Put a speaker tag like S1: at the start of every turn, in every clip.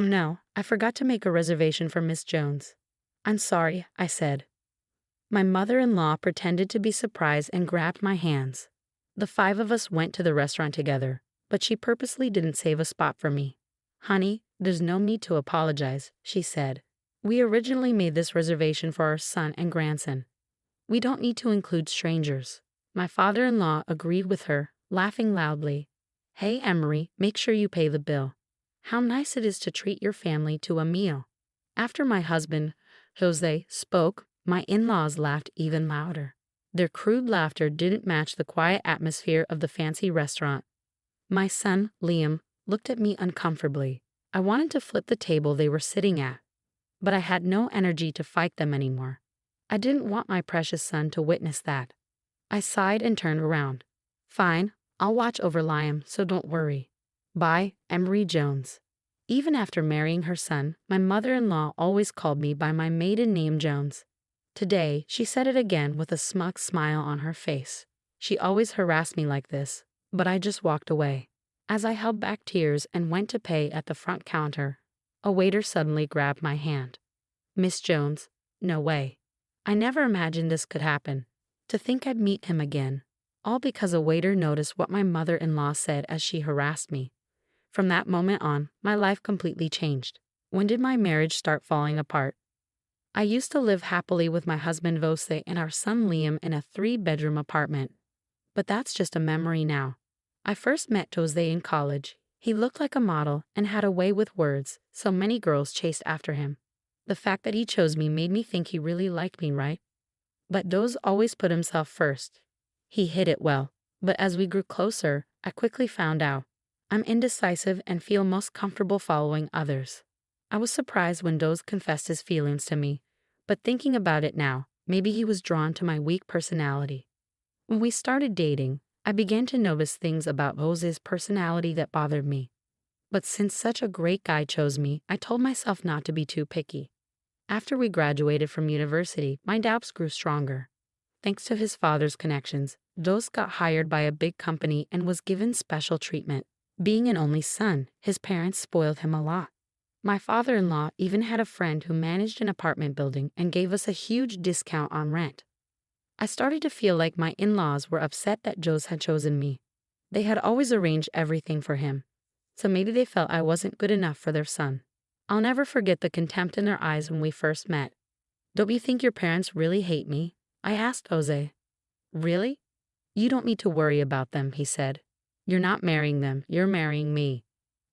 S1: No, I forgot to make a reservation for Miss Jones. I'm sorry, I said. My mother-in-law pretended to be surprised and grabbed my hands. The five of us went to the restaurant together, but she purposely didn't save a spot for me. Honey, there's no need to apologize, she said. We originally made this reservation for our son and grandson. We don't need to include strangers. My father-in-law agreed with her, laughing loudly. Hey, Emery, make sure you pay the bill. How nice it is to treat your family to a meal. After my husband, Jose, spoke, my in-laws laughed even louder. Their crude laughter didn't match the quiet atmosphere of the fancy restaurant. My son, Liam, looked at me uncomfortably. I wanted to flip the table they were sitting at, but I had no energy to fight them anymore. I didn't want my precious son to witness that. I sighed and turned around. Fine, I'll watch over Liam, so don't worry. Bye, Emery Jones. Even after marrying her son, my mother-in-law always called me by my maiden name Jones. Today, she said it again with a smug smile on her face. She always harassed me like this, but I just walked away. As I held back tears and went to pay at the front counter, a waiter suddenly grabbed my hand. Miss Jones, no way. I never imagined this could happen. To think I'd meet him again, all because a waiter noticed what my mother-in-law said as she harassed me. From that moment on, my life completely changed. When did my marriage start falling apart? I used to live happily with my husband Vose and our son Liam in a 3-bedroom apartment. But that's just a memory now. I first met Jose in college. He looked like a model and had a way with words, so many girls chased after him. The fact that he chose me made me think he really liked me, right? But Jose always put himself first. He hid it well, but as we grew closer, I quickly found out. I'm indecisive and feel most comfortable following others. I was surprised when Jose confessed his feelings to me, but thinking about it now, maybe he was drawn to my weak personality. When we started dating, I began to notice things about Jose's personality that bothered me. But since such a great guy chose me, I told myself not to be too picky. After we graduated from university, my doubts grew stronger. Thanks to his father's connections, Jose got hired by a big company and was given special treatment. Being an only son, his parents spoiled him a lot. My father-in-law even had a friend who managed an apartment building and gave us a huge discount on rent. I started to feel like my in-laws were upset that Jose had chosen me. They had always arranged everything for him, so maybe they felt I wasn't good enough for their son. I'll never forget the contempt in their eyes when we first met. Don't you think your parents really hate me? I asked Jose. Really? You don't need to worry about them, he said. You're not marrying them, you're marrying me.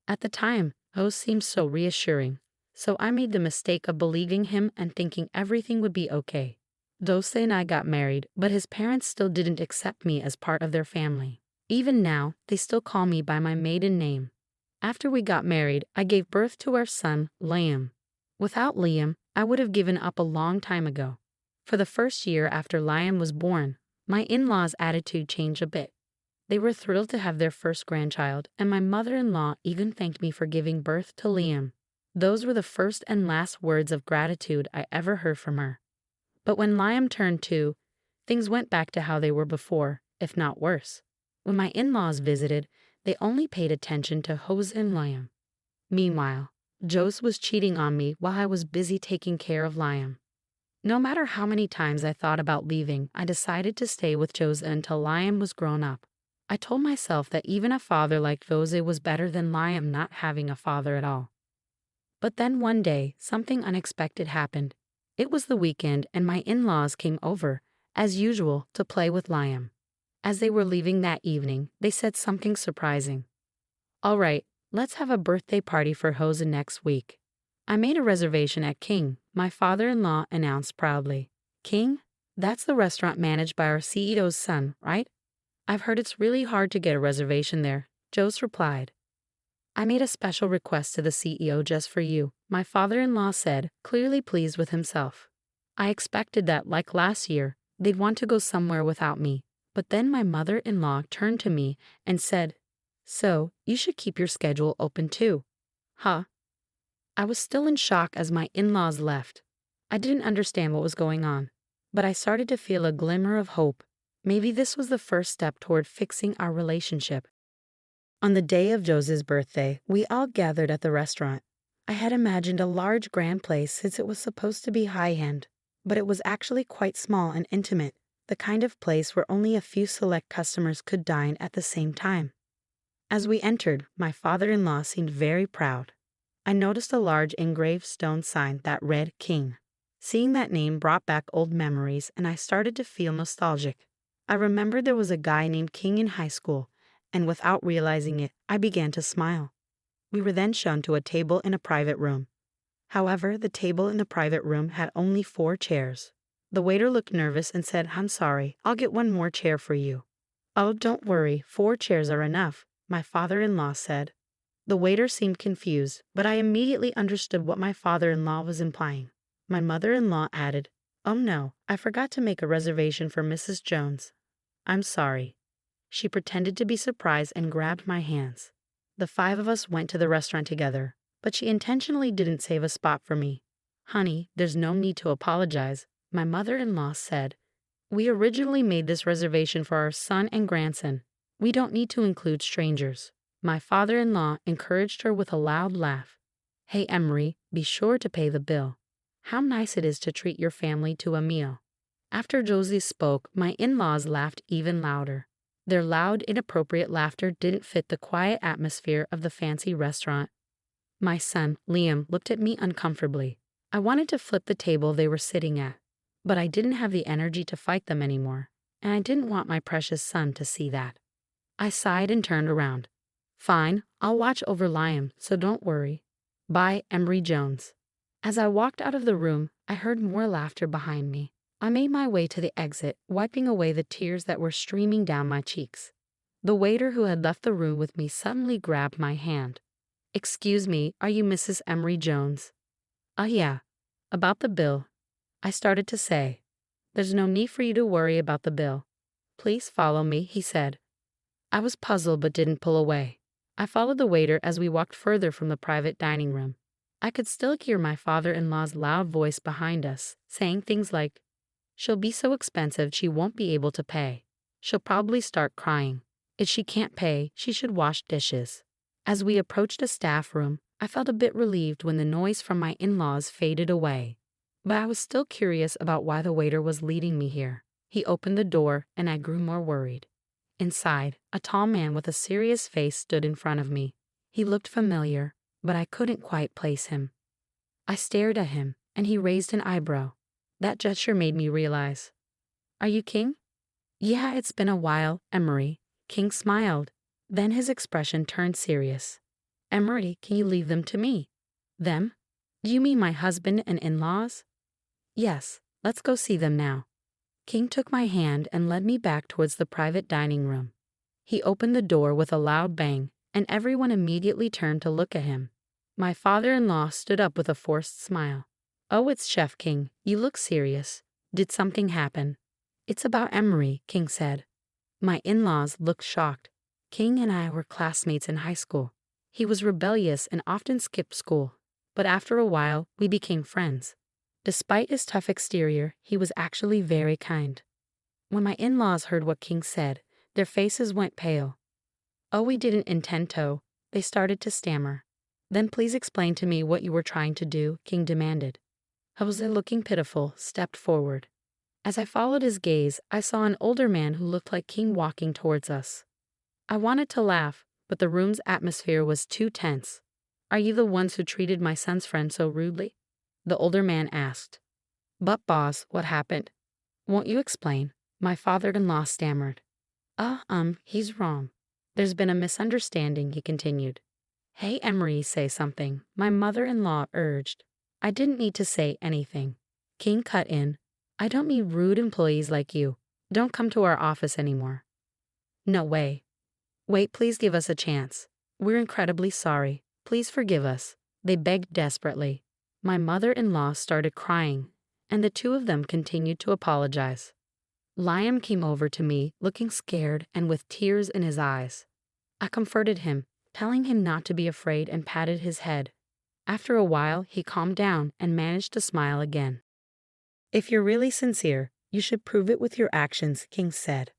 S1: At the time, Jose seemed so reassuring, so I made the mistake of believing him and thinking everything would be okay. Jose and I got married, but his parents still didn't accept me as part of their family. Even now, they still call me by my maiden name. After we got married, I gave birth to our son, Liam. Without Liam, I would have given up a long time ago. For the first year after Liam was born, my in-laws' attitude changed a bit. They were thrilled to have their first grandchild, and my mother-in-law even thanked me for giving birth to Liam. Those were the first and last words of gratitude I ever heard from her. But when Liam turned 2, things went back to how they were before, if not worse. When my in-laws visited, they only paid attention to Jose and Liam. Meanwhile, Jose was cheating on me while I was busy taking care of Liam. No matter how many times I thought about leaving, I decided to stay with Jose until Liam was grown up. I told myself that even a father like Jose was better than Liam not having a father at all. But then one day, something unexpected happened. It was the weekend and my in-laws came over, as usual, to play with Liam. As they were leaving that evening, they said something surprising. All right, let's have a birthday party for Jose next week. I made a reservation at King, my father-in-law announced proudly. King? That's the restaurant managed by our CEO's son, right? I've heard it's really hard to get a reservation there, Jose replied. I made a special request to the CEO just for you, my father-in-law said, clearly pleased with himself. I expected that, like last year, they'd want to go somewhere without me, but then my mother-in-law turned to me and said, So, you should keep your schedule open too. Huh? I was still in shock as my in-laws left. I didn't understand what was going on, but I started to feel a glimmer of hope. Maybe this was the first step toward fixing our relationship. On the day of Jose's birthday, we all gathered at the restaurant. I had imagined a large grand place since it was supposed to be high-end, but it was actually quite small and intimate, the kind of place where only a few select customers could dine at the same time. As we entered, my father-in-law seemed very proud. I noticed a large engraved stone sign that read King. Seeing that name brought back old memories, and I started to feel nostalgic. I remembered there was a guy named King in high school, and without realizing it, I began to smile. We were then shown to a table in a private room. However, the table in the private room had only 4 chairs. The waiter looked nervous and said, "I'm sorry, I'll get one more chair for you." "Oh, don't worry, 4 chairs are enough," my father-in-law said. The waiter seemed confused, but I immediately understood what my father-in-law was implying. My mother-in-law added, "Oh no, I forgot to make a reservation for Mrs. Jones. I'm sorry." She pretended to be surprised and grabbed my hands. The 5 of us went to the restaurant together, but she intentionally didn't save a spot for me. "Honey, there's no need to apologize," my mother-in-law said. "We originally made this reservation for our son and grandson. We don't need to include strangers." My father-in-law encouraged her with a loud laugh. "Hey, Emery, be sure to pay the bill. How nice it is to treat your family to a meal." After Josie spoke, my in-laws laughed even louder. Their loud, inappropriate laughter didn't fit the quiet atmosphere of the fancy restaurant. My son, Liam, looked at me uncomfortably. I wanted to flip the table they were sitting at, but I didn't have the energy to fight them anymore, and I didn't want my precious son to see that. I sighed and turned around. "Fine, I'll watch over Liam, so don't worry. Bye, Emery Jones." As I walked out of the room, I heard more laughter behind me. I made my way to the exit, wiping away the tears that were streaming down my cheeks. The waiter who had left the room with me suddenly grabbed my hand. "Excuse me, are you Mrs. Emery Jones?" Yeah. About the bill." I started to say. "There's no need for you to worry about the bill. Please follow me," he said. I was puzzled but didn't pull away. I followed the waiter as we walked further from the private dining room. I could still hear my father-in-law's loud voice behind us, saying things like, "She'll be so expensive she won't be able to pay. She'll probably start crying. If she can't pay, she should wash dishes." As we approached a staff room, I felt a bit relieved when the noise from my in-laws faded away. But I was still curious about why the waiter was leading me here. He opened the door, and I grew more worried. Inside, a tall man with a serious face stood in front of me. He looked familiar, but I couldn't quite place him. I stared at him, and he raised an eyebrow. That gesture made me realize. "Are you King?" "Yeah, it's been a while, Emery." King smiled. Then his expression turned serious. "Emery, can you leave them to me?" "Them? Do you mean my husband and in-laws?" "Yes, let's go see them now." King took my hand and led me back towards the private dining room. He opened the door with a loud bang, and everyone immediately turned to look at him. My father-in-law stood up with a forced smile. "Oh, it's Chef King. You look serious. Did something happen?" "It's about Emery," King said. My in-laws looked shocked. King and I were classmates in high school. He was rebellious and often skipped school, but after a while, we became friends. Despite his tough exterior, he was actually very kind. When my in-laws heard what King said, their faces went pale. "Oh, we didn't intend to," they started to stammer. "Then please explain to me what you were trying to do," King demanded. Jose, looking pitiful, stepped forward. As I followed his gaze, I saw an older man who looked like King walking towards us. I wanted to laugh, but the room's atmosphere was too tense. "Are you the ones who treated my son's friend so rudely?" the older man asked. "But boss, what happened?" "Won't you explain?" my father-in-law stammered. He's wrong. There's been a misunderstanding," he continued. "Hey, Emery, say something," my mother-in-law urged. I didn't need to say anything. King cut in. "I don't mean rude employees like you. Don't come to our office anymore." "No way." "Wait, please give us a chance. We're incredibly sorry. Please forgive us," they begged desperately. My mother-in-law started crying, and the 2 of them continued to apologize. Liam came over to me, looking scared and with tears in his eyes. I comforted him, telling him not to be afraid, and patted his head. After a while, he calmed down and managed to smile again. "If you're really sincere, you should prove it with your actions," King said.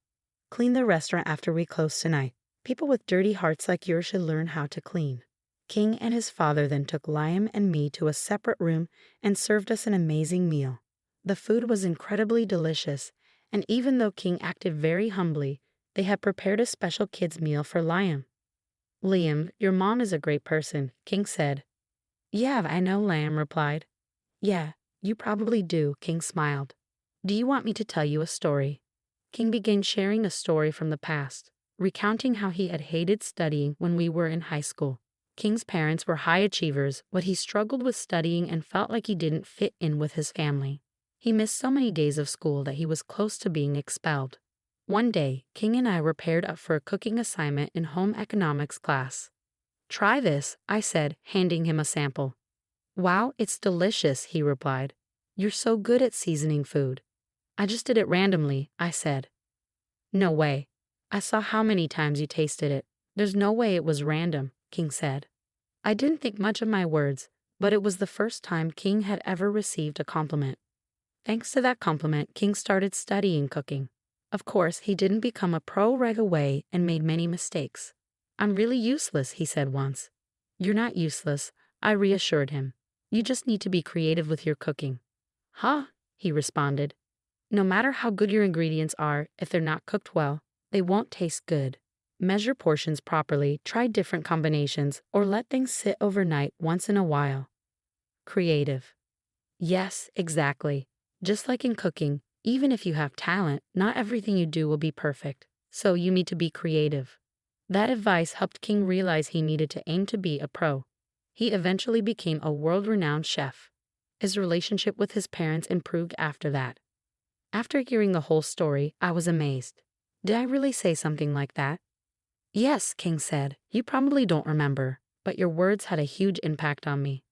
S1: "Clean the restaurant after we close tonight. People with dirty hearts like yours should learn how to clean." King and his father then took Liam and me to a separate room and served us an amazing meal. The food was incredibly delicious, and even though King acted very humbly, they had prepared a special kids' meal for Liam. "Liam, your mom is a great person," King said. "Yeah, I know," Liam replied. "Yeah, you probably do," King smiled. "Do you want me to tell you a story?" King began sharing a story from the past, recounting how he had hated studying when we were in high school. King's parents were high achievers, but he struggled with studying and felt like he didn't fit in with his family. He missed so many days of school that he was close to being expelled. One day, King and I were paired up for a cooking assignment in home economics class. "Try this," I said, handing him a sample. "Wow, it's delicious," he replied. "You're so good at seasoning food." "I just did it randomly," I said. "No way. I saw how many times you tasted it. There's no way it was random," King said. I didn't think much of my words, but it was the first time King had ever received a compliment. Thanks to that compliment, King started studying cooking. Of course, he didn't become a pro right away and made many mistakes. "I'm really useless," he said once. "You're not useless," I reassured him. "You just need to be creative with your cooking." "Huh?" he responded. "No matter how good your ingredients are, if they're not cooked well, they won't taste good. Measure portions properly, try different combinations, or let things sit overnight once in a while." Creative. Yes, exactly. Just like in cooking, even if you have talent, not everything you do will be perfect. So you need to be creative. That advice helped King realize he needed to aim to be a pro. He eventually became a world-renowned chef. His relationship with his parents improved after that. After hearing the whole story, I was amazed. Did I really say something like that? "Yes," King said. "You probably don't remember, but your words had a huge impact on me."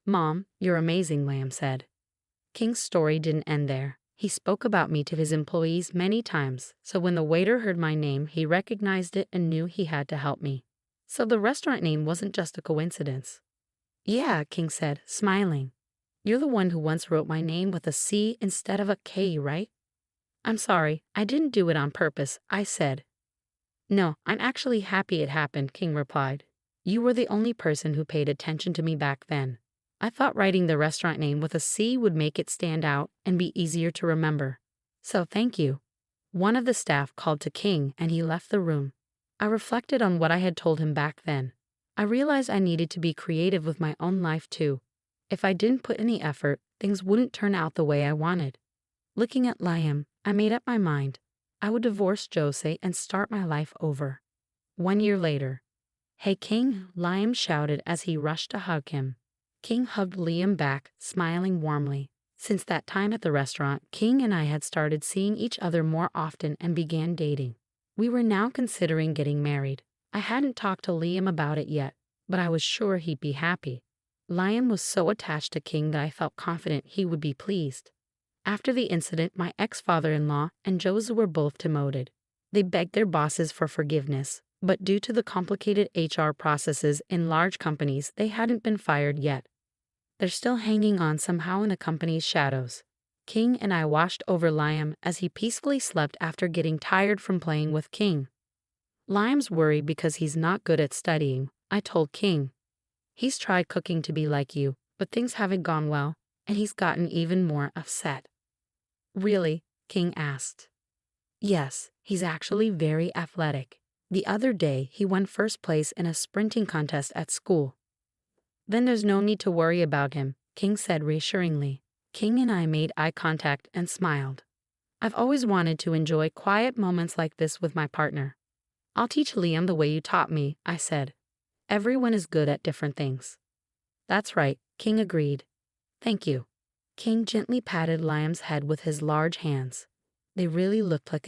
S1: "Mom, you're amazing," Lamb said. King's story didn't end there. He spoke about me to his employees many times, so when the waiter heard my name, he recognized it and knew he had to help me. So the restaurant name wasn't just a coincidence. "Yeah," King said, smiling. "You're the one who once wrote my name with a C instead of a K, right?" "I'm sorry, I didn't do it on purpose," I said. "No, I'm actually happy it happened," King replied. "You were the only person who paid attention to me back then. I thought writing the restaurant name with a C would make it stand out and be easier to remember. So thank you." One of the staff called to King and he left the room. I reflected on what I had told him back then. I realized I needed to be creative with my own life too. If I didn't put any effort, things wouldn't turn out the way I wanted. Looking at Liam, I made up my mind. I would divorce Jose and start my life over. 1 year later. "Hey King," Liam shouted as he rushed to hug him. King hugged Liam back, smiling warmly. Since that time at the restaurant, King and I had started seeing each other more often and began dating. We were now considering getting married. I hadn't talked to Liam about it yet, but I was sure he'd be happy. Liam was so attached to King that I felt confident he would be pleased. After the incident, my ex-father-in-law and Jose were both demoted. They begged their bosses for forgiveness, but due to the complicated HR processes in large companies, they hadn't been fired yet. They're still hanging on somehow in the company's shadows. King and I watched over Liam as he peacefully slept after getting tired from playing with King. Liam's worried because he's not good at studying, I told King. He's tried cooking to be like you, but things haven't gone well, and he's gotten even more upset. "Really?" King asked. "Yes, he's actually very athletic. The other day, he won first place in a sprinting contest at school." "Then there's no need to worry about him," King said reassuringly. King and I made eye contact and smiled. "I've always wanted to enjoy quiet moments like this with my partner." "I'll teach Liam the way you taught me," I said. "Everyone is good at different things." "That's right," King agreed. "Thank you." King gently patted Liam's head with his large hands. They really looked like